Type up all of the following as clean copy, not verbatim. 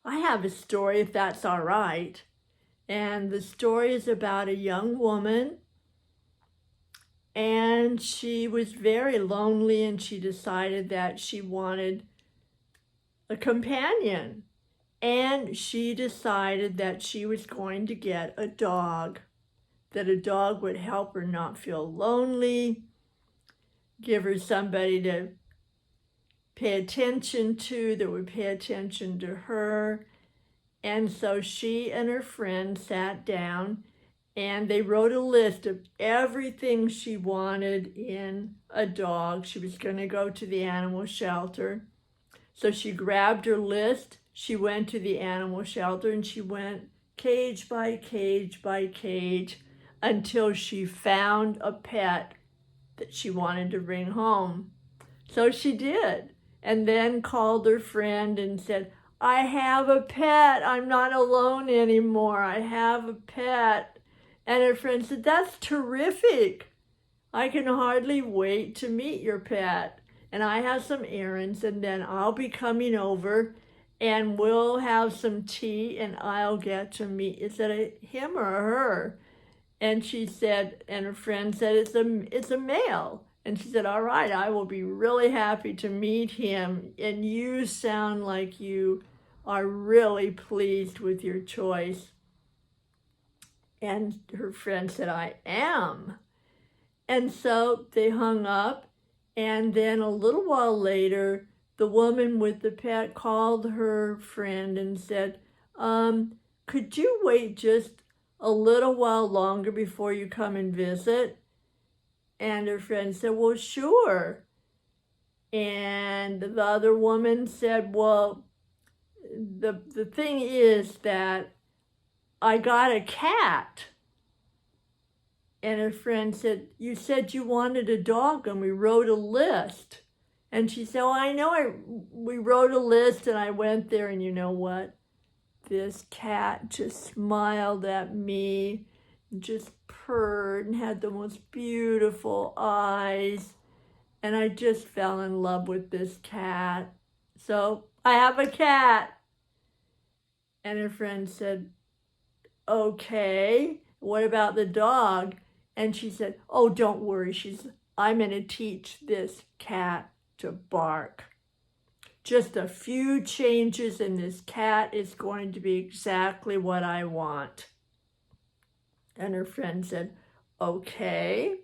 I have a story, if that's all right. And the story is about a young woman, and she was very lonely, and she decided that she wanted a companion. And she decided that she was going to get a dog, that a dog would help her not feel lonely, give her somebody to pay attention to, that would pay attention to her. And so she and her friend sat down and they wrote a list of everything she wanted in a dog. She was going to go to the animal shelter. So she grabbed her list, she went to the animal shelter, and she went cage by cage by cage until she found a pet that she wanted to bring home. So she did, and then called her friend and said, I have a pet. I'm not alone anymore. I have a pet. And her friend said, that's terrific. I can hardly wait to meet your pet. And I have some errands, and then I'll be coming over and we'll have some tea and I'll get to meet. Is it a him or a her? And she said, and her friend said, it's a male. And she said, all right, I will be really happy to meet him. And you sound like you are really pleased with your choice. And her friend said, I am. And so they hung up. And then a little while later, the woman with the pet called her friend and said, could you wait just a little while longer before you come and visit? And her friend said, well, sure. And the other woman said, well, the thing is that I got a cat. And her friend said, you said you wanted a dog and we wrote a list. And she said, oh, I know we wrote a list and I went there, and you know what? This cat just smiled at me, just purred and had the most beautiful eyes. And I just fell in love with this cat. So I have a cat. And her friend said, okay, what about the dog? And she said, oh, don't worry. I'm going to teach this cat to bark. Just a few changes and this cat is going to be exactly what I want. And her friend said, okay.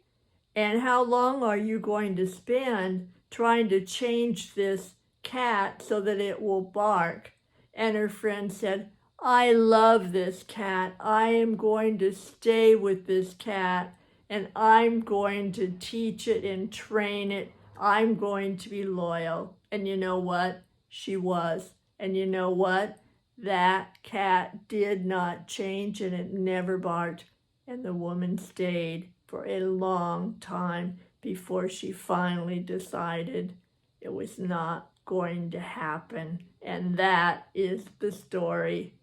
And how long are you going to spend trying to change this cat so that it will bark? And her friend said, I love this cat. I am going to stay with this cat, and I'm going to teach it and train it. I'm going to be loyal. And you know what? She was. And you know what? That cat did not change, and it never barked. And the woman stayed for a long time before she finally decided it was not going to happen. And that is the story.